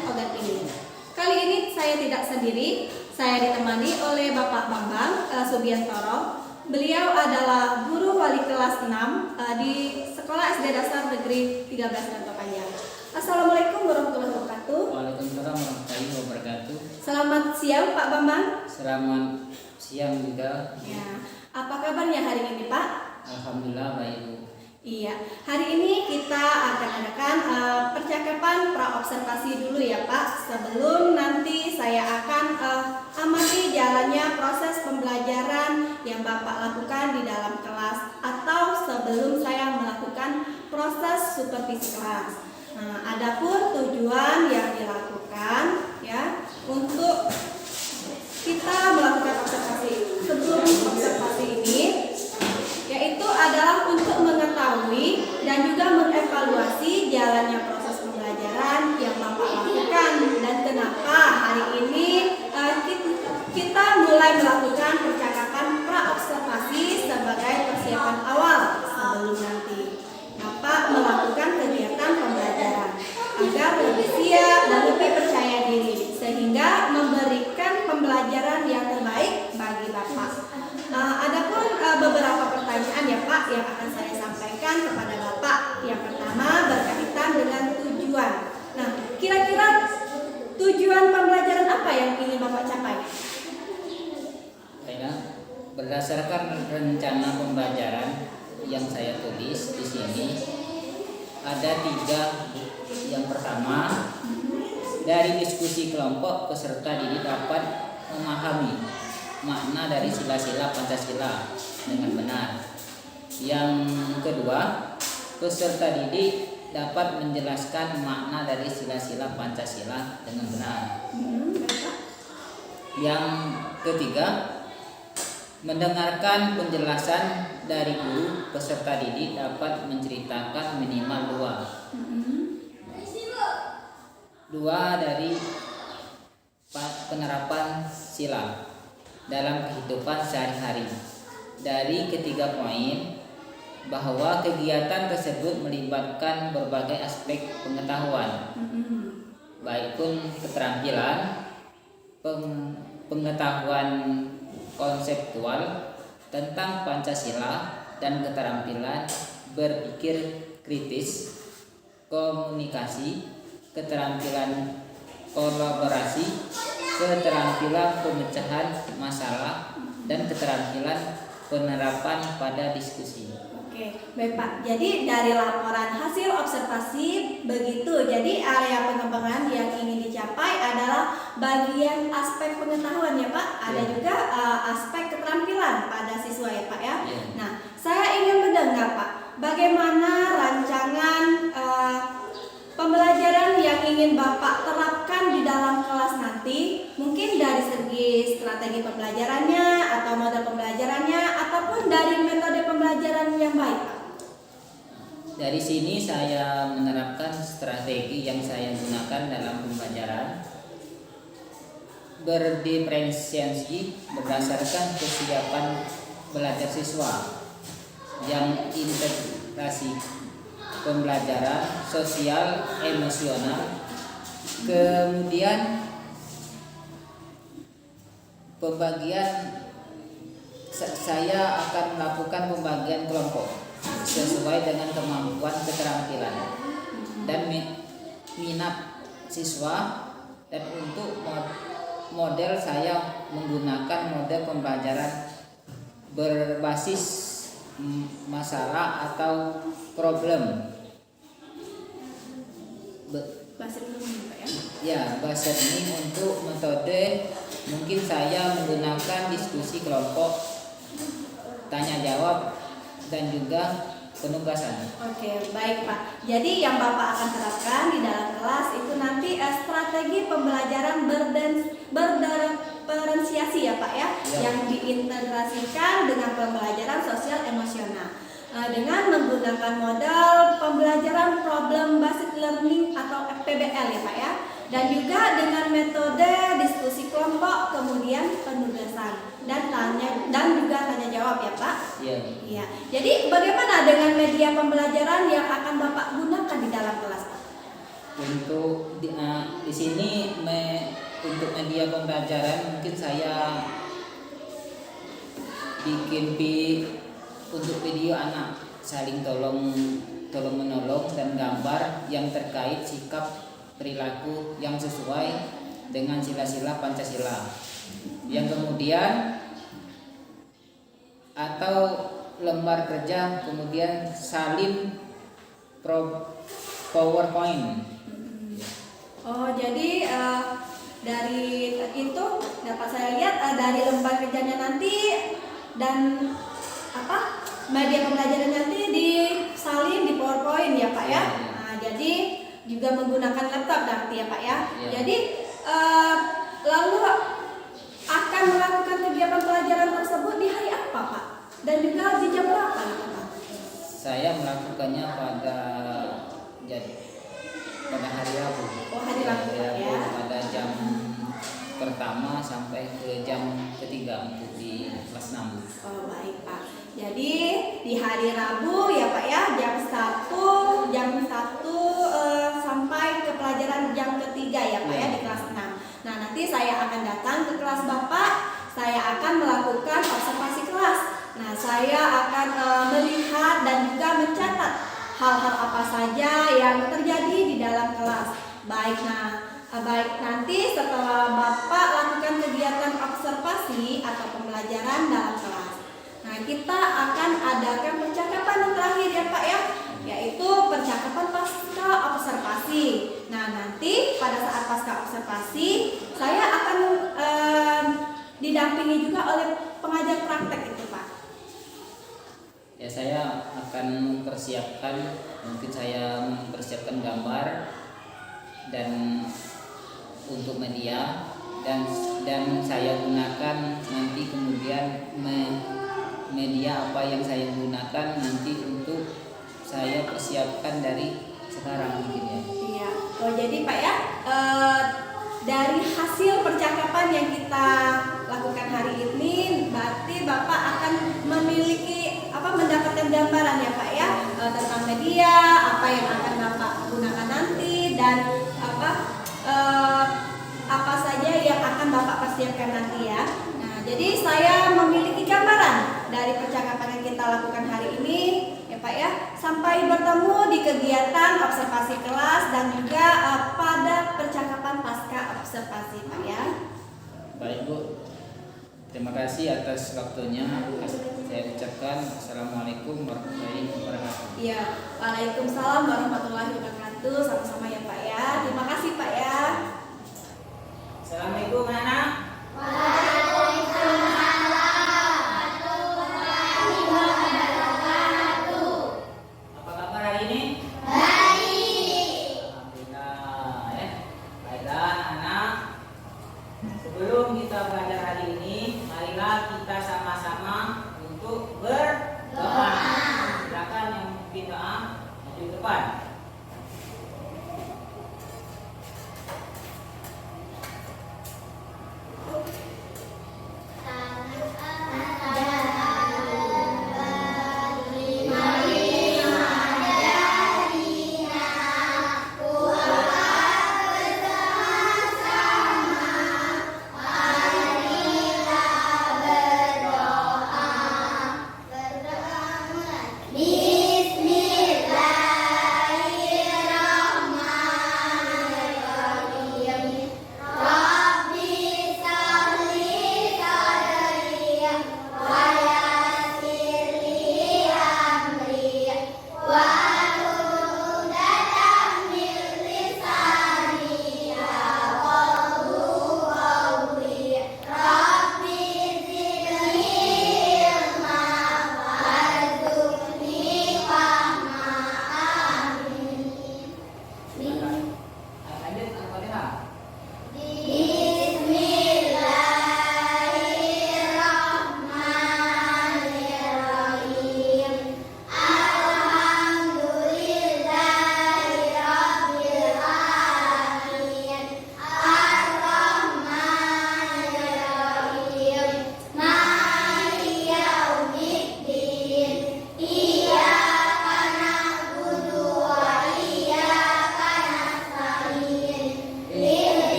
podcast Ogat ini. Kali ini saya tidak sendiri, saya ditemani oleh Bapak Bambang Subiantoro. Beliau adalah guru wali kelas 6 di Sekolah SD Dasar Negeri 13 Rantau Panjang. Assalamualaikum warahmatullahi wabarakatuh. Waalaikumsalam warahmatullahi wabarakatuh. Selamat siang Pak Bambang. Selamat siang juga. Ya, apa kabarnya hari ini Pak? Alhamdulillah baik Bu. Iya, hari ini kita akan adakan percakapan praobservasi dulu ya Pak. Sebelum nanti saya akan amati jalannya proses pembelajaran yang Bapak lakukan di dalam kelas, atau sebelum saya melakukan proses supervisi kelas. Nah, adapun tujuan yang dilakukan ya untuk kita melakukan observasi. Sebelum observasi ini yaitu adalah untuk mengetahui dan juga mengevaluasi jalannya proses pembelajaran yang Bapak lakukan, dan kenapa hari ini kita mulai melakukan percakapan praobservasi sebagai persiapan awal sebelum nanti Bapak melakukan kegiatan pembelajaran agar lebih siap dan lebih percaya diri sehingga memberikan pembelajaran yang terbaik bagi Bapak. Adapun beberapa pertanyaan ya Pak yang akan saya sampaikan kepada Bapak. Yang pertama berkaitan dengan tujuan. Nah, kira-kira tujuan pembelajaran apa yang ingin Bapak capai? Berdasarkan rencana pembelajaran yang saya tulis di sini ada 3. Yang pertama, dari diskusi kelompok peserta didik dapat memahami makna dari sila-sila Pancasila dengan benar. Yang kedua, peserta didik dapat menjelaskan makna dari sila-sila Pancasila dengan benar. Yang ketiga, mendengarkan penjelasan dari guru, peserta didik dapat menceritakan minimal 2 dari penerapan sila dalam kehidupan sehari-hari. Dari ketiga poin, bahwa kegiatan tersebut melibatkan berbagai aspek pengetahuan, baik pun keterampilan, pengetahuan konseptual tentang Pancasila, dan keterampilan berpikir kritis, komunikasi, keterampilan kolaborasi, keterampilan pemecahan masalah, dan keterampilan penerapan pada diskusi. Oke, baik Pak. Jadi dari laporan hasil observasi begitu. Jadi area pengembangan yang ingin dicapai adalah bagian aspek pengetahuan ya Pak. Ada juga aspek keterampilan pada siswa ya Pak ya. Nah, saya ingin mendengar Pak, bagaimana rancangan pembelajaran yang ingin Bapak terapkan di dalam kelas nanti, mungkin dari segi strategi pembelajarannya atau model pembelajarannya ataupun dari metode pembelajaran yang baik, Pak. Dari sini saya menerapkan strategi yang saya gunakan dalam pembelajaran berdiferensiasi berdasarkan kesiapan belajar siswa yang integrasi pembelajaran sosial emosional, kemudian pembagian saya akan melakukan pembagian kelompok sesuai dengan kemampuan keterampilan dan minat siswa, dan untuk model saya menggunakan model pembelajaran berbasis masalah atau problem. Bahasa ilmu Pak ya? Ya, bahasa ini untuk metode mungkin saya menggunakan diskusi kelompok, tanya jawab, dan juga penugasan. Oke, baik Pak. Jadi yang Bapak akan terapkan di dalam kelas itu nanti strategi pembelajaran berdiferensiasi ya Pak ya, yang diintegrasikan dengan pembelajaran sosial emosional. Dengan menggunakan model pembelajaran problem based learning atau PBL ya Pak ya, dan juga dengan metode diskusi kelompok, kemudian penugasan dan juga tanya jawab ya Pak. Iya. Jadi bagaimana dengan media pembelajaran yang akan Bapak gunakan di dalam kelas Pak? Untuk di sini untuk media pembelajaran mungkin saya bikin untuk video anak saling tolong menolong dan gambar yang terkait sikap perilaku yang sesuai dengan sila-sila Pancasila. Yang kemudian atau lembar kerja kemudian salin PowerPoint. Oh, jadi dari itu dapat saya lihat dari lembar kerjanya nanti dan media pembelajaran nanti disalin di PowerPoint ya Pak ya. Nah, jadi juga menggunakan laptop nanti ya Pak ya. Jadi lalu akan melakukan kegiatan pelajaran tersebut di hari apa Pak? Dan juga di jam berapa gitu Pak? Saya melakukannya pada hari Rabu. Oh, hari Rabu ya. Pada jam pertama sampai ke jam ketiga untuk di kelas 6. Oh, baik Pak. Jadi di hari Rabu ya Pak ya, jam 1 sampai ke pelajaran jam ketiga ya Pak ya di kelas 6. Nah, nanti saya akan datang ke kelas Bapak, saya akan melakukan observasi kelas. Nah, saya akan melihat dan juga mencatat hal-hal apa saja yang terjadi di dalam kelas. Baik nanti setelah Bapak lakukan kegiatan observasi atau pembelajaran dalam kelas. Nah, kita akan adakan percakapan yang terakhir ya Pak ya, yaitu percakapan pasca observasi. Nah, nanti pada saat pasca observasi saya akan didampingi juga oleh pengajar praktek itu Pak. Ya, saya akan mempersiapkan gambar dan untuk media dan saya gunakan nanti kemudian media apa yang saya gunakan nanti untuk saya persiapkan dari sekarang mungkin ya. Iya. Oh, jadi Pak ya, dari hasil percakapan yang kita lakukan hari ini berarti Bapak akan mendapatkan gambaran ya Pak ya, tentang media apa yang akan Bapak gunakan nanti dan apa saja yang akan Bapak persiapkan nanti ya. Nah, jadi saya memiliki gambaran dari percakapan yang kita lakukan hari ini ya Pak ya. Sampai bertemu di kegiatan observasi kelas dan juga pada percakapan pasca observasi Pak ya. Baik Bu, terima kasih atas waktunya. Saya ucapkan Assalamualaikum warahmatullahi wabarakatuh. Iya, Waalaikumsalam warahmatullahi wabarakatuh. Sama-sama ya Pak ya. Terima kasih Pak ya. Assalamualaikum anak. Apa kabar hari ini? Baik. Alhamdulillah ya. Baiklah anak. Sebelum kita belajar hari ini, marilah kita sama-sama untuk berdoa. Silakan yang mungkin doa maju ke depan.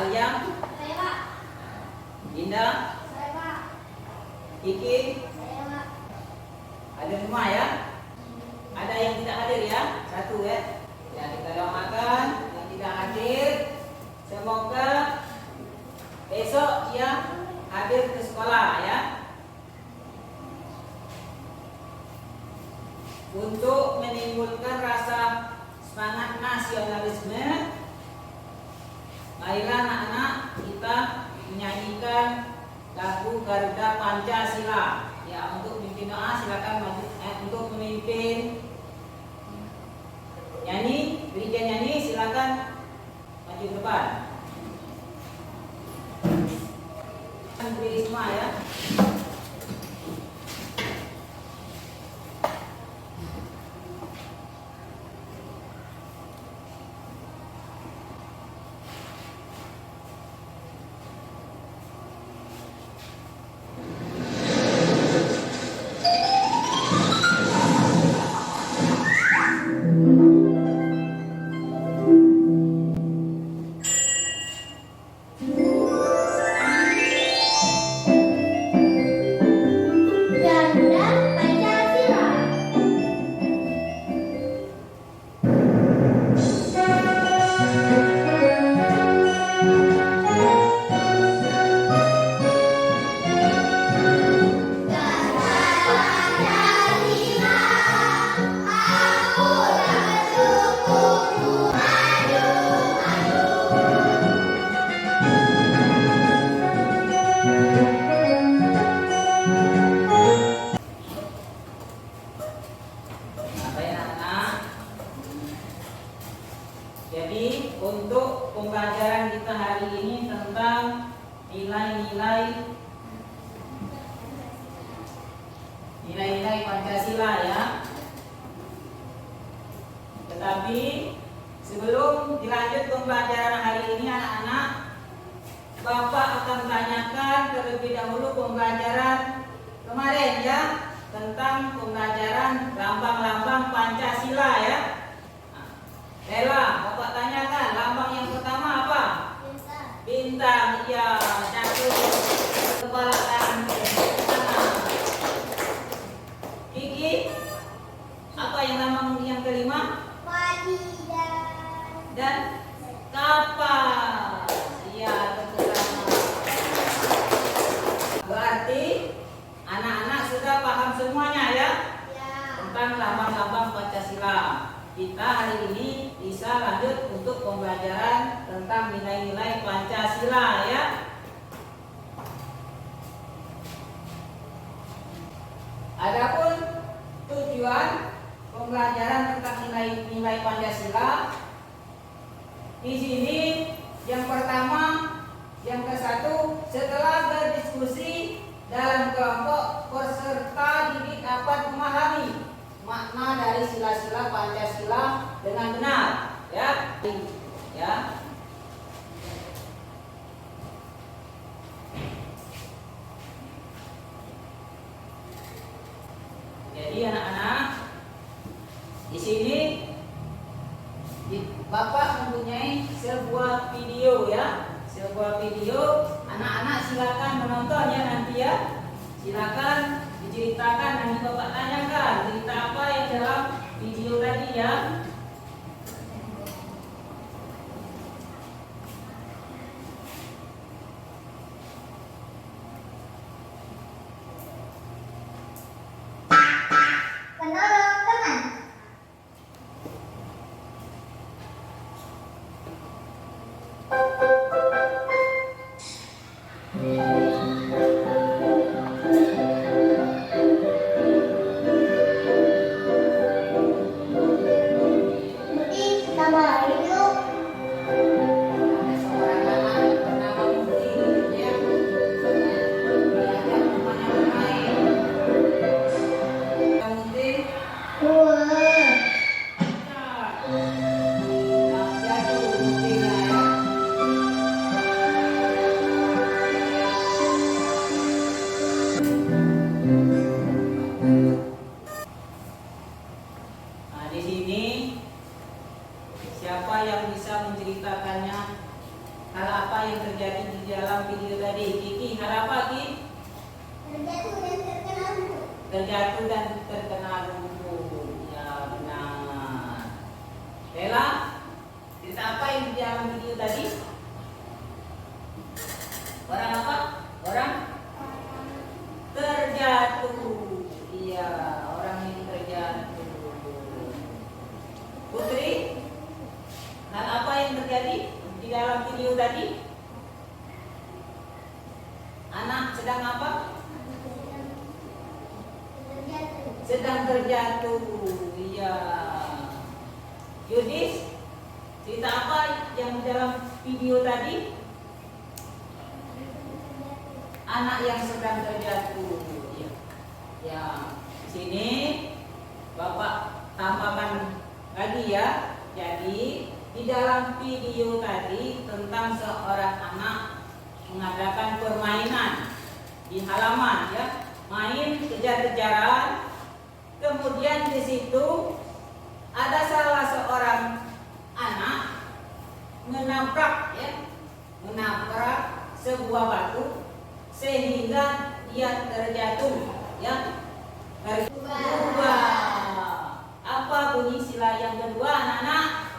Alyam, Saya Pak. Dinda, Saya Pak. Kiki, Saya Pak. ada semua ya? Ada yang tidak hadir ya? Satu ya. Ya, kita doakan yang tidak hadir. Semoga besok dia hadir ke sekolah ya. Untuk menimbulkan rasa semangat nasionalisme, marilah anak-anak kita menyanyikan lagu Garuda Pancasila. Ya, untuk memimpin doa silakan maju, untuk memimpin nyanyi, berikan nyanyi silakan maju ke depan. Berdiri semua ya. Garuda Pancasila. Nah, baik anak-anak. Jadi untuk pembelajaran kita hari ini tentang nilai-nilai Pancasila ya. Tetapi sebelum dilanjut pembelajaran hari ini anak-anak, Bapak akan tanyakan terlebih dahulu pembelajaran kemarin ya, tentang pembelajaran lambang-lambang Pancasila ya. Nah, Lela, Bapak tanyakan lambang yang pertama apa? Bintang. Iya, satu kepala tangan kanan. Kiki, apa yang lambang yang kelima? Dan kapal. Iya, terutama. Berarti anak-anak sudah paham semuanya ya tentang lambang-lambang Pancasila. Kita hari ini bisa lanjut untuk pembelajaran tentang nilai-nilai Pancasila ya. Adapun tujuan pembelajaran tentang nilai-nilai Pancasila di sini yang pertama, yang ke-1, setelah berdiskusi dalam kelompok, peserta didik dapat memahami makna dari sila-sila Pancasila dengan benar ya. Ya. Jadi anak-anak, di sini Bapak mempunyai sebuah video ya, sebuah video. Anak-anak silakan menontonnya nanti ya. Silakan diceritakan, nanti Bapak tanyakan cerita apa yang dalam video tadi ya. Penolong teman. Siapa yang bisa menceritakannya? Hal apa yang terjadi di dalam video tadi? Kiki, hal apa Ki? Terjatuh dan terkena lumpur. Terjatuh dan terkena lumpur. Ya benar. Lela, cerita apa yang di dalam video tadi? Orang apa? Orang terjatuh. Iya, orang yang terjatuh. Putri, hal apa yang terjadi di dalam video tadi? Anak sedang apa? Terjatuh. Sedang terjatuh. Iya. Yudis, cerita apa yang di dalam video tadi? Anak yang sedang terjatuh. Ya, ya. Di sini Bapak tambahkan lagi ya. Jadi di dalam video tadi tentang seorang anak mengadakan permainan di halaman ya, main kejar-kejaran. Kemudian di situ ada salah seorang anak menabrak ya, menabrak sebuah batu sehingga dia terjatuh ya. Berubah. Apa bunyi sila yang kedua anak-anak?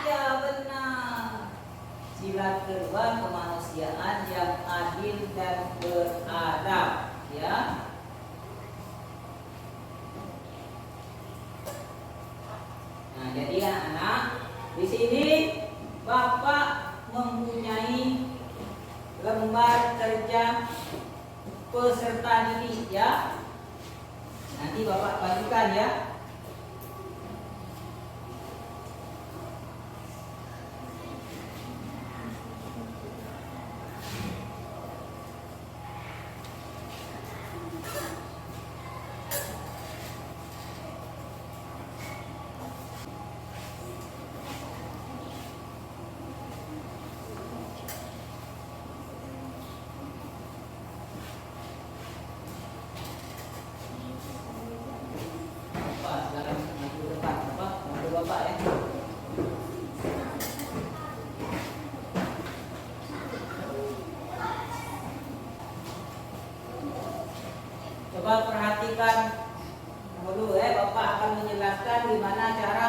Ya benar. Sila kedua kemanusiaan yang adil dan beradab ya. Nah, jadi anak-anak di sini Bapak mempunyai lembar kerja peserta didik ya. Nanti Bapak bagikan ya. Bapak silakan maju ke depan, Bapak, maju Bapak ya. Coba perhatikan dulu ya, Bapak akan menjelaskan gimana cara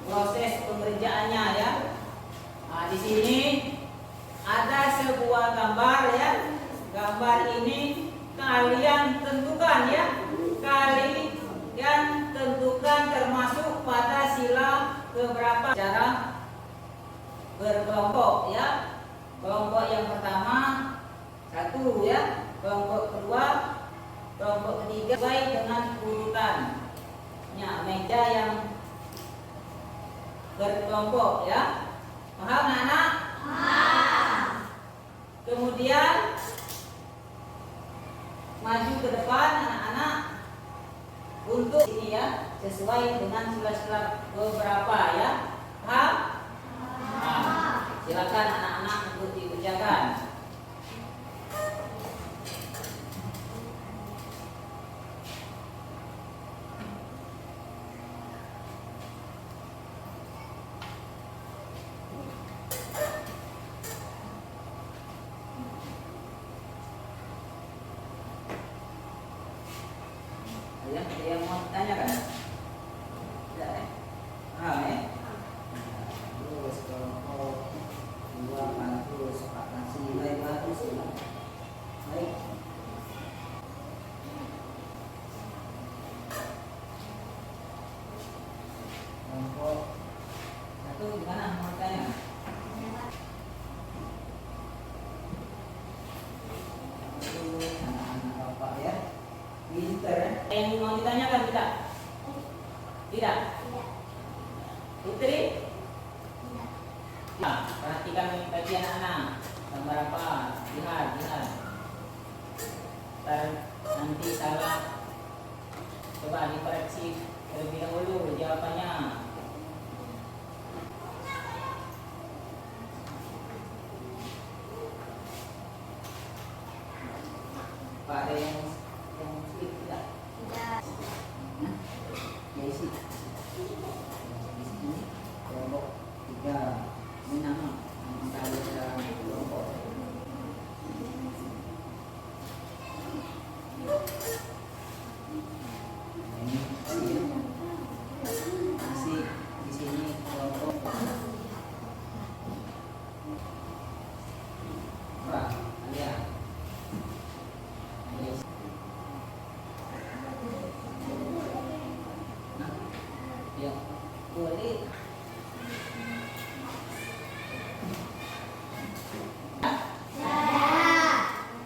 proses pengerjaannya ya. Nah, di sini ada sebuah gambar ya. Gambar ini kalian tentukan ya. Kalian tentukan termasuk pada sila keberapa. Cara berkelompok ya. Kelompok yang pertama 1 ya. Kelompok kedua, kelompok ketiga sesuai dengan urutannya meja yang berkelompok ya. Paham anak-anak? Kemudian maju ke depan anak-anak untuk ini ya, sesuai dengan sila-sila beberapa ya. Paham? Silakan anak-anak untuk dikerjakan. Ada yang mau ditanyakan? Tidak ya? Paham ya? Terus kelompok 2 bagus, Pak Nasi baik bagus ya. Baik. Kelompok 1 gimana mau ditanya? Terus anak-anak Bapak ya. Pinter ya? Yang mau ditanyakan tidak? Tidak? Putri? Nah, perhatikan bagian anak. Gambar apa? Lihat. Nanti salah. Coba dikoreksi terlebih dahulu jawabannya. Pak, ada yang sulit tidak? Ya isi. Ya, boleh.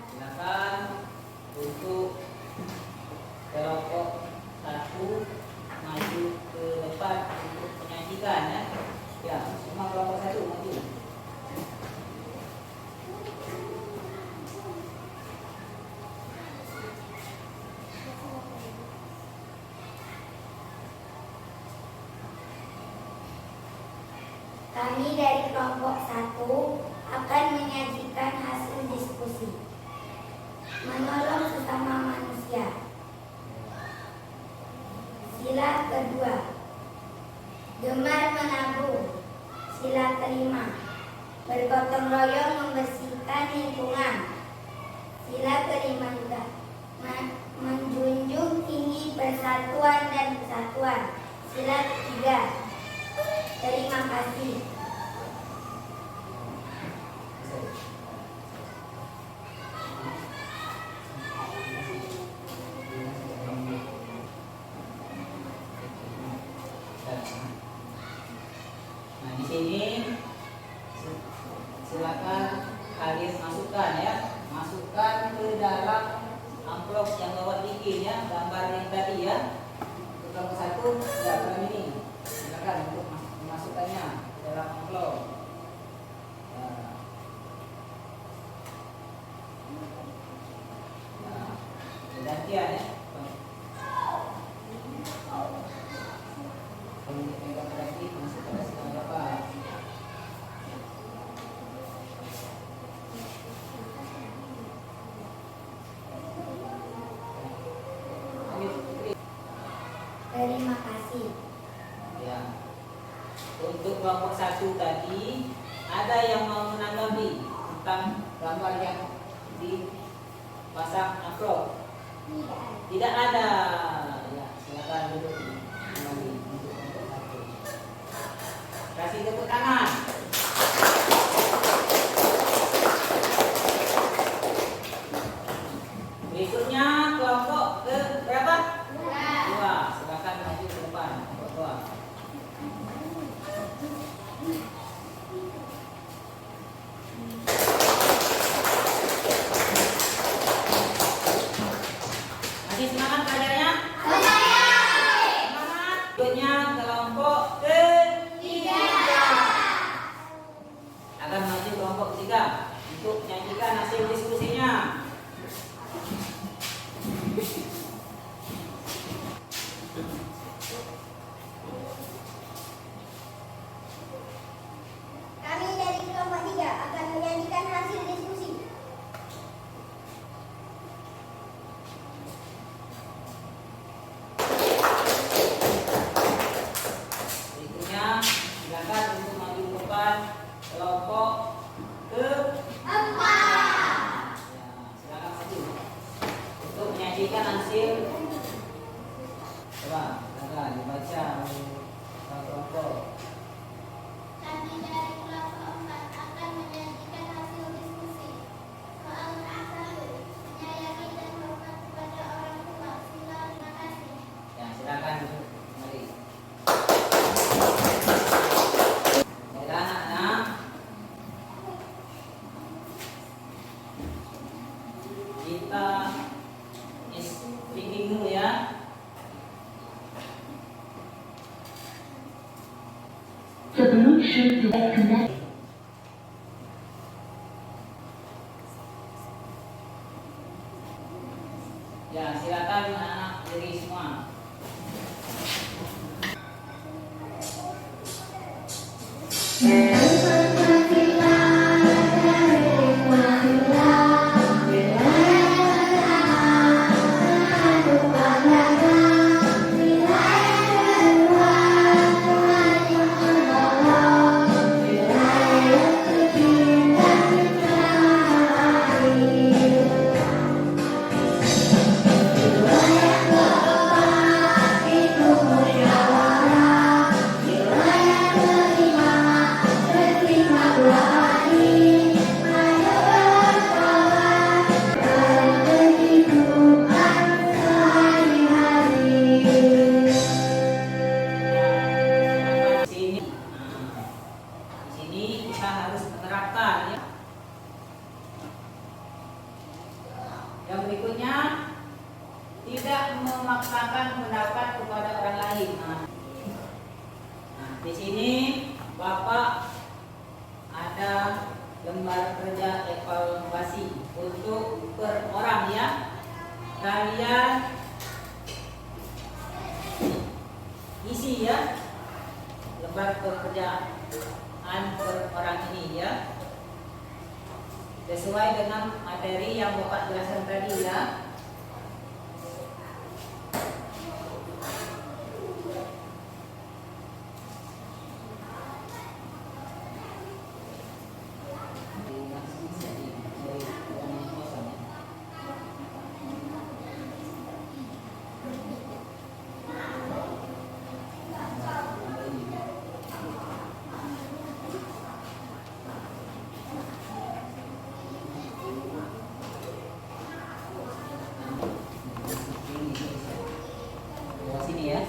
Silakan untuk kelompok satu maju ke depan untuk menyajikan ya. Ya, semua kelompok satu maju. Kami dari kelompok 1 akan menyajikan hasil diskusi. Menolong sesama manusia. Sila kedua. Gemar menabung. Sila kelima. Bergotong royong membersihkan lingkungan. Sila kelima juga. Menjunjung tinggi persatuan dan kesatuan. Sila ketiga. Terima kasih. Nah, di sini silakan kalian masukkan ya, masukkan ke dalam amplop yang bawa bikin ya, gambar yang tadi ya. Untuk kelompok satu, ya dalam ini. Silakan untuk memasukkannya ke dalam amplop. Nah, gantian ya. Terima kasih. Ya. Untuk kelompok satu tadi, ada yang mau menanggapi tentang gambar yang dipasang amplop? Tidak ada. Ya, silakan duduk kembali untuk kelompok satu. Kasih tepuk tangan. Berikutnya kelompok ke berapa? Dua. Silakan maju ke depan. Kelompok dua. Masih semangat belajarnya? Semangat. Berikutnya kelompok ketiga. Akan maju kelompok ketiga untuk menyajikan hasil diskusinya. Kami dari kelompok 3 akan menyajikan hasil diskusi. Berikutnya silakan untuk maju ke depan kelompok ke Empat. ya, silakan maju untuk menyajikan hasil. Coba silakan dibaca oleh kelompok. Kami dari kelompok 4 akan menyajikan hasil diskusi. Soal A1, menyayangi dan hormat kepada orang tua. Sila terima kasih. Ya, silakan duduk kembali. Baiklah anak-anak, kita speaking dulu ya. The Bluetooth device connected. Ya, silakan anak-anak diri semua. Itu tidak memaksakan pendapat kepada orang lain. Nah, di sini Bapak ada lembar kerja evaluasi untuk per orang ya. Kalian isi ya lembar pekerjaan per orang ini ya, sesuai dengan materi yang Bapak jelaskan tadi ya. Sini ya.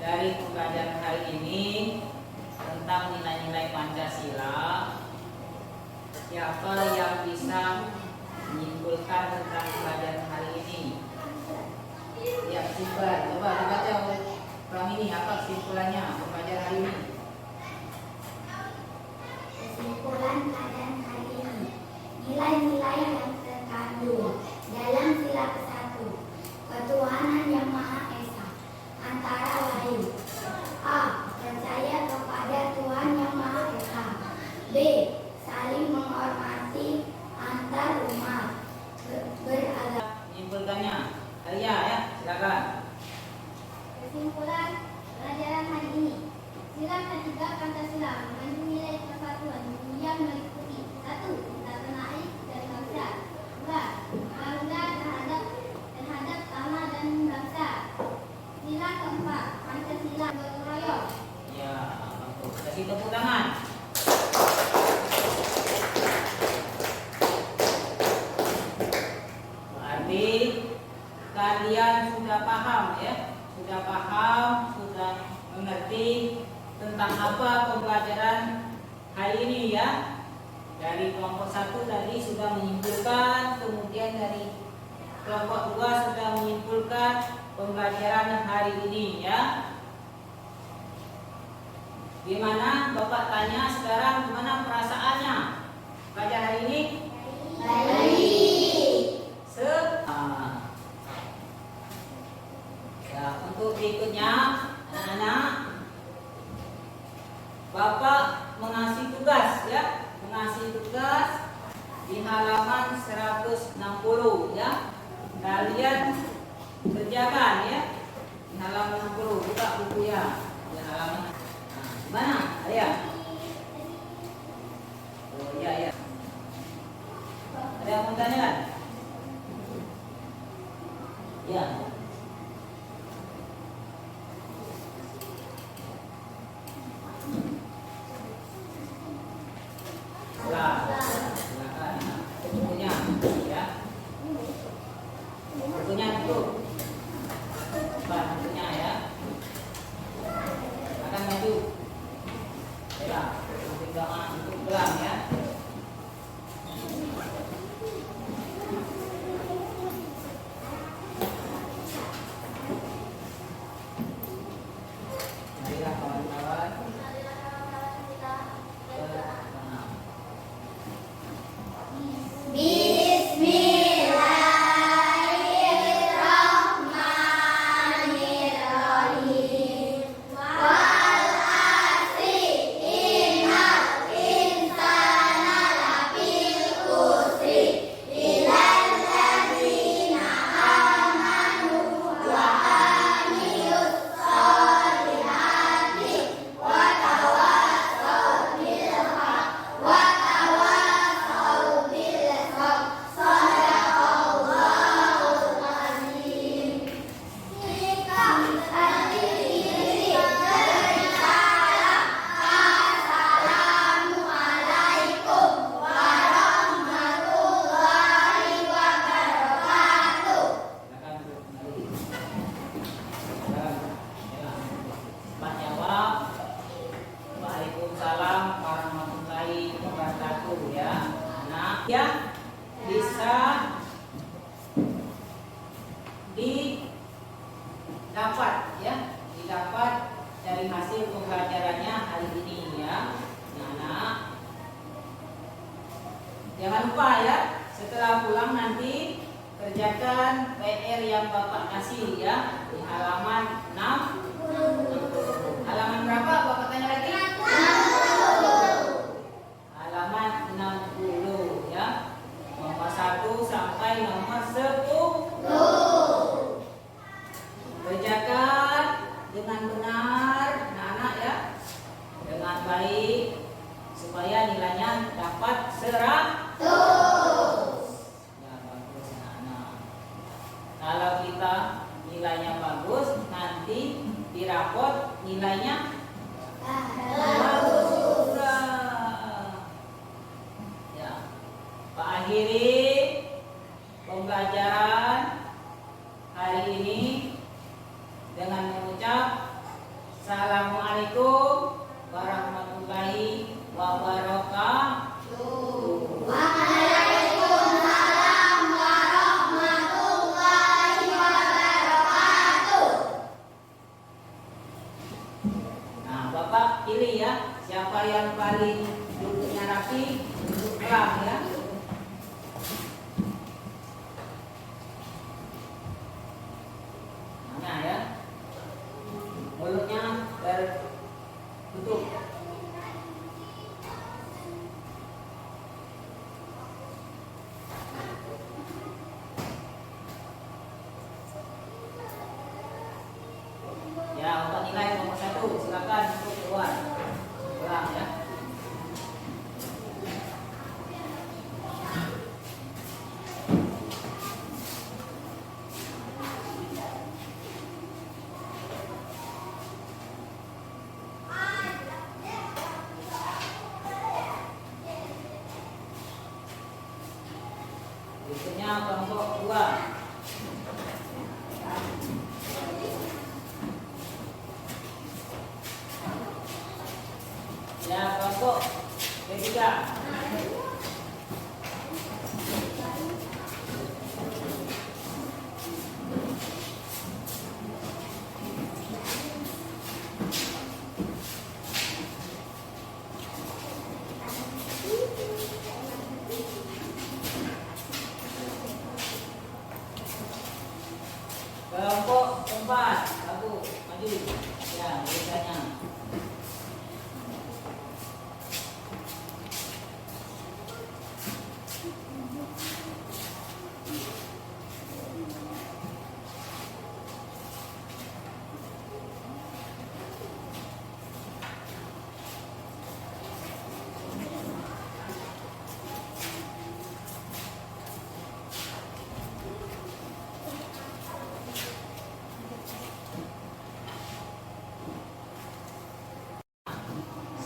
Dari pembelajaran hari ini tentang nilai-nilai Pancasila, siapa yang bisa menyimpulkan tentang pembelajaran hari ini? Ya, kesimpulan. Coba dibaca oleh orang ini, apa kesimpulannya pembelajaran hari ini? Kesimpulan pelajaran hari ini, nilai-nilai yang terkandung dalam sila ke-1 ketuhanan yang Maha Esa antara lain: A. Percaya kepada Tuhan yang Maha Esa. B. Saling menghormati antar umat beragama. Menyimpulkannya, Alia ya, silakan. Kesimpulan pelajaran hari ini, sila ketiga Pancasila mengandung nilai persatuan yang meliputi: 1. Cinta tanah air dan bangsa. 2. Bangga terhadap tanah dan bangsa. Sila keempat, Pancasila gotong royong. Ya, kasih tepuk tangan. Berarti kalian sudah paham ya, sudah mengerti tentang apa pembelajaran hari ini ya. Dari kelompok 1 tadi sudah menyimpulkan, kemudian dari kelompok 2 sudah menyimpulkan pembelajaran hari ini ya. Gimana? Bapak tanya sekarang, gimana perasaannya belajar hari ini? Ya, untuk berikutnya anak-anak, Bapak mengasih tugas ya, di halaman 160 ya. Kalian kerjakan ya di halaman 60, buka buku ya di halaman. Gimana? Ayo. Oh iya ya. Ada yang mau tanya kan? Ya. Silakan. Bukunya ya. Bukunya itu. Bukunya ya. maju. Ya, doa untuk gelang ya. Marilah kawan-kawan berdoa. Bismillahirrahmanirrahim. Wal asri innal insana lafil khusri illal ladzina amanu wa amilus solihati wa tawassaw bil haqq wa tawassaw bil haqq. Shadaqallahul azim. Jika hadirin bersalam, Assalamualaikum warahmatullahi wabarakatuh. Silakan duduk kembali. Pak jawab. Waalaikumsalam warahmatullahi wabarakatuh ya. Anak yang bisa didapat ya, didapat dari hasil pembelajarannya hari ini ya. Anak, jangan lupa ya, setelah pulang nanti kerjakan PR yang Bapak kasih ya di halaman 6. Halaman berapa Bapak tanya lagi? Halaman 60 ya. Nomor 1 sampai nomor 10. Kerjakan dengan benar anak-anak ya. Dengan baik supaya nilainya dapat 100. Ya bagus anak-anak. Kalau kita nilainya bagus, nanti di rapot nilainya bagus juga. Ya, Pak akhiri pembelajaran hari ini dengan mengucap Assalamualaikum warahmatullahi wabarakatuh. Waalaikumsalam warahmatullahi wabarakatuh. Nah, Bapak pilih ya, siapa yang paling duduknya rapi, duduk kelam ya. Nah ya, mulutnya tertutup. Ya, untuk nilai nomor 1 silakan untuk keluar. Pulang ya. Berikutnya kelompok 2. Ya, kelompok ketiga. Kelompok 4, aku maju. Ya, biasanya.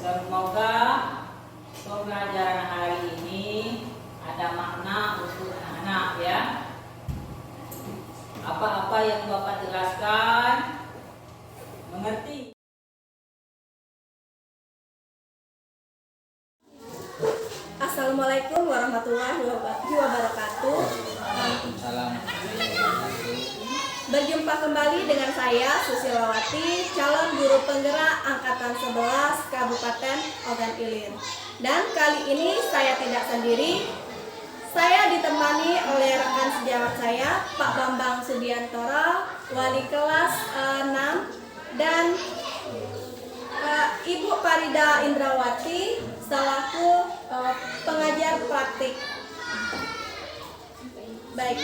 Semoga pembelajaran hari ini ada makna untuk anak-anak ya. Apa-apa yang Bapak jelaskan mengerti. Assalamualaikum warahmatullahi wabarakatuh. Waalaikumsalam. Berjumpa kembali dengan saya Susilawati, calon guru penggerak angkatan 11 Kabupaten Ogan Ilir. Dan kali ini saya tidak sendiri. Saya ditemani oleh rekan sejawat saya, Pak Bambang Sudiantoro, wali kelas 6, dan Ibu Farida Indrawati selaku pengajar praktik. Baik.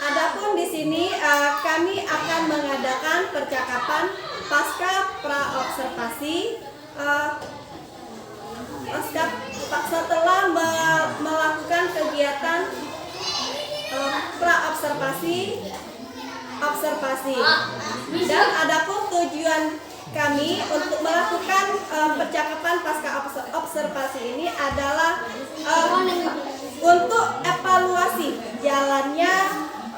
Adapun di sini kami akan mengadakan percakapan pasca praobservasi setelah melakukan kegiatan praobservasi dan adapun tujuan kami untuk melakukan percakapan pasca observasi ini adalah untuk evaluasi jalannya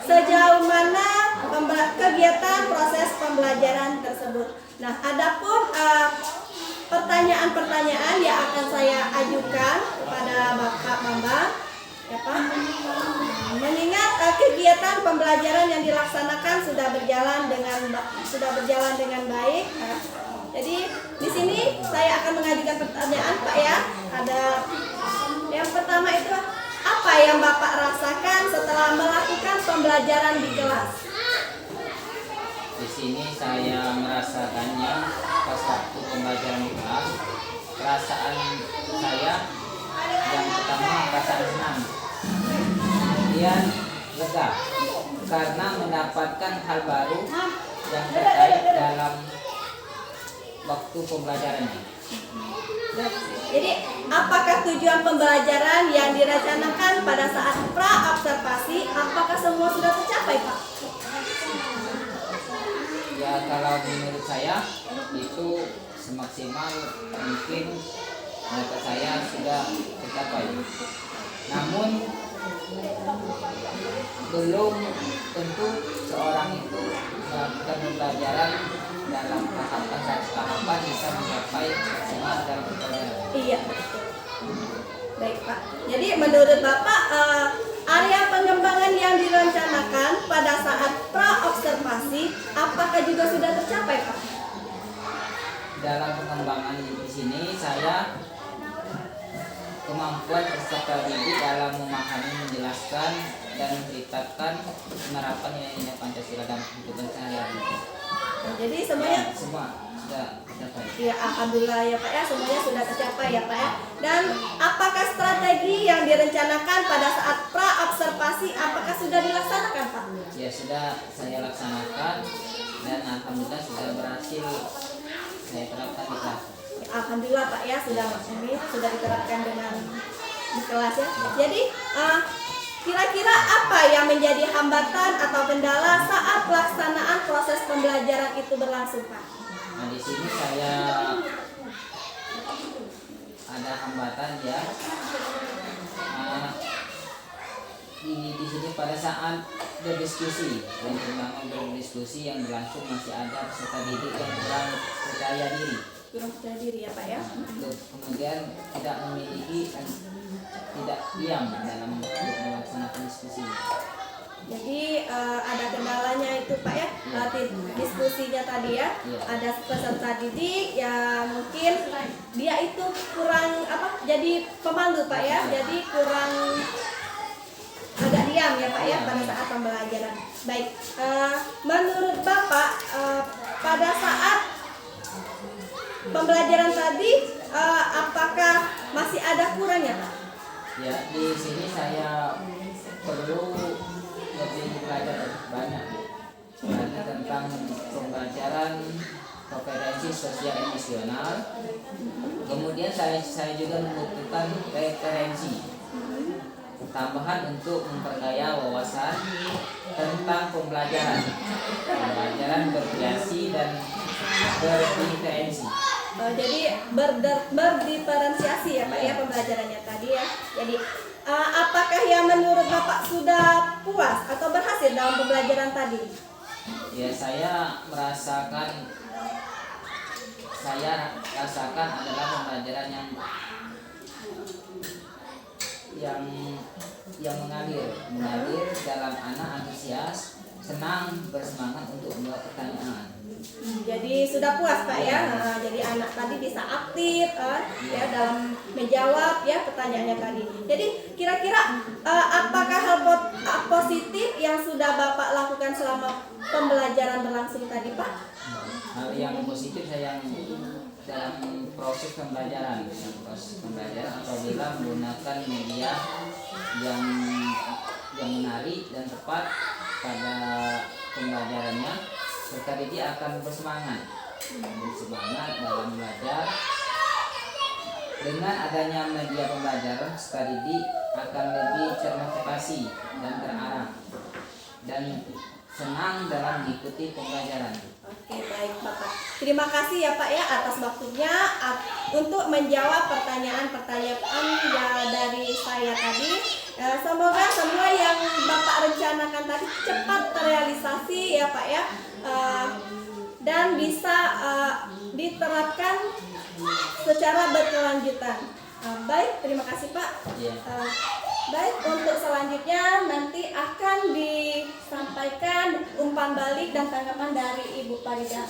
sejauh mana kegiatan proses pembelajaran tersebut. Nah, adapun pertanyaan-pertanyaan yang akan saya ajukan kepada Bapak Bambang, ya Pak, mengingat kegiatan pembelajaran yang dilaksanakan sudah berjalan dengan baik. Jadi di sini saya akan mengajukan pertanyaan, Pak ya. Ada yang pertama itu, apa yang Bapak rasakan setelah melakukan pembelajaran di kelas? Di sini saya merasakannya pas waktu pembelajaran di kelas. Perasaan saya yang pertama perasaan senang, kemudian lega karena mendapatkan hal baru yang terkait dalam waktu pembelajarannya. Jadi, apakah tujuan pembelajaran yang direncanakan pada saat pra-observasi, apakah semua sudah tercapai, Pak? Ya, kalau menurut saya itu semaksimal mungkin menurut saya sudah tercapai. Namun belum tentu seorang itu melakukan pembelajaran dalam tahapan bisa mencapai maksimal dalam pembelajaran. Iya, betul. Baik, Pak. Jadi menurut Bapak, area pengembangan yang direncanakan pada saat pra-observasi, apakah juga sudah tercapai, Pak? Dalam pengembangan di sini saya kemampuan peserta didik dalam memahami, menjelaskan, dan menceritakan penerapan nilai-nilai Pancasila dalam kehidupan sehari-hari. Jadi semuanya Semua sudah tercapai. ya, alhamdulillah ya Pak ya, semuanya sudah tercapai ya Pak ya. Dan apakah strategi yang direncanakan pada saat pra-observasi apakah sudah dilaksanakan, Pak? Ya, sudah saya laksanakan dan alhamdulillah sudah berhasil saya terapkan di kelas. Alhamdulillah Pak ya, sudah diterapkan dengan di kelas ya. Jadi kira-kira apa yang menjadi hambatan atau kendala saat pelaksanaan proses pembelajaran itu berlangsung, Pak? Nah, di sini saya ada hambatan ya. Di sini pada saat berdiskusi dan terutama berdiskusi yang berlangsung masih ada peserta didik yang kurang percaya diri. Kurang percaya diri ya Pak ya. Kemudian tidak memiliki dan tidak diam dalam melaksanakan diskusi. Jadi ada kendalanya itu Pak ya, diskusinya tadi ya. Iya. Ada peserta didik yang mungkin dia itu kurang jadi pemalu Pak ya, jadi kurang agak diam ya Pak ya pada saat pembelajaran. Baik, menurut Bapak pada saat pembelajaran tadi apakah masih ada kurangnya Pak? Ya, di sini saya perlu lebih belajar banyak lagi tentang pembelajaran kompetensi sosial emosional. Kemudian saya juga membutuhkan referensi tambahan untuk memperkaya wawasan tentang pembelajaran bervariasi dan berdiferensi. Jadi berdiferensiasi ya Pak ya pembelajarannya tadi ya. Jadi apakah yang menurut Bapak sudah puas atau berhasil dalam pembelajaran tadi? Ya, saya rasakan adalah pembelajaran yang yang mengalir dalam anak antusias, senang, bersemangat untuk menjawab pertanyaan. Jadi sudah puas Pak ya. Nah, jadi anak tadi bisa aktif ya dalam menjawab ya pertanyaannya tadi. Jadi kira-kira apakah hal positif yang sudah Bapak lakukan selama pembelajaran berlangsung tadi Pak? Hal yang positif saya dalam proses pembelajaran apabila menggunakan media yang menarik dan tepat pada pembelajarannya, serta dia akan bersemangat dalam belajar. Dengan adanya media pembelajaran, serta didik akan lebih termotivasi dan terarah dan senang dalam mengikuti pembelajaran. Oke, baik Bapak. Terima kasih ya Pak ya atas waktunya untuk menjawab pertanyaan-pertanyaan dari saya tadi. Semoga semua yang Bapak rencanakan tadi cepat terrealisasi ya Pak ya, dan bisa diterapkan secara berkelanjutan. Baik, terima kasih Pak. Baik, untuk selanjutnya nanti akan disampaikan umpan balik dan tanggapan dari Ibu Farida.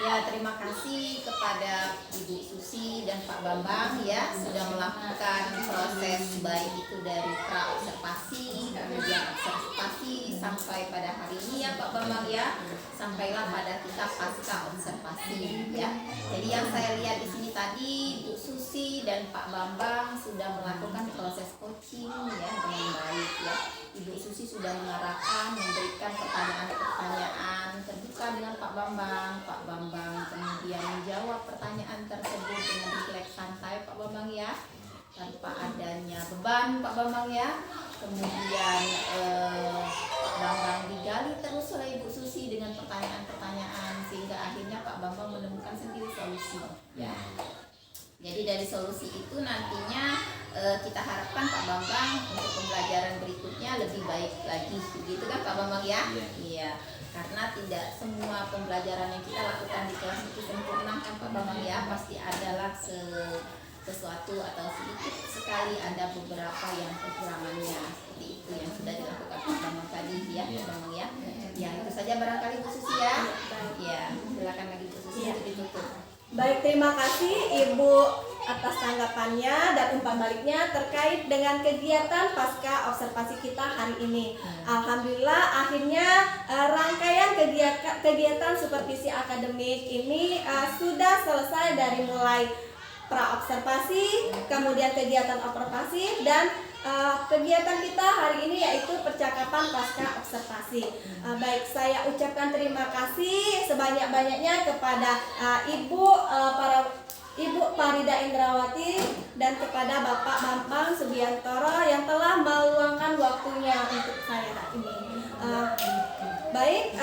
Ya, terima kasih kepada Ibu Susi dan Pak Bambang ya sudah melakukan proses baik itu dari pra-observasi, kemudian observasi sampai pada hari ini ya Pak Bambang ya, sampailah pada kita pasca observasi ya. Jadi yang saya lihat di sini tadi Bu Susi dan Pak Bambang sudah melakukan proses coaching ya dengan baik ya. Ibu Susi sudah mengarahkan, memberikan pertanyaan-pertanyaan terbuka dengan Pak Bambang kemudian menjawab pertanyaan tersebut dengan rileks santai Pak Bambang ya, tanpa adanya beban Pak Bambang ya. Kemudian Pak Bambang digali terus oleh Ibu Susi dengan pertanyaan-pertanyaan sehingga akhirnya Pak Bambang menemukan sendiri solusi ya. Jadi dari solusi itu nantinya kita harapkan Pak Bambang untuk pembelajaran berikutnya lebih baik lagi, begitu kan Pak Bambang ya? Iya. Karena tidak semua pembelajaran yang kita lakukan di kelas itu sempurna kan Pak Bambang ya, pasti adalah sesuatu atau sedikit sekali ada beberapa yang kekurangannya, seperti itu yang sudah dilakukan Pak Bambang tadi ya Pak Bambang ya. Ya itu saja barangkali Bu Susi ya. Ya silakan lagi Bu Susi untuk ditutup. Baik, terima kasih Ibu atas tanggapannya dan umpan baliknya terkait dengan kegiatan pasca observasi kita hari ini. Alhamdulillah akhirnya rangkaian kegiatan supervisi akademik ini sudah selesai dari mulai pra-observasi, kemudian kegiatan observasi, dan kegiatan kita hari ini yaitu percakapan pasca observasi. Baik, saya ucapkan terima kasih sebanyak-banyaknya kepada Ibu Farida Indrawati dan kepada Bapak Bambang Subiantoro yang telah meluangkan waktunya untuk saya hari ini. Baik,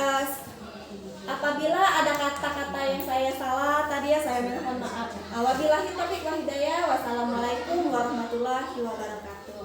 apabila ada kata-kata yang saya salah tadi ya saya mohon maaf. Wabillahi taufiq wal hidayah. Wassalamualaikum warahmatullahi wabarakatuh.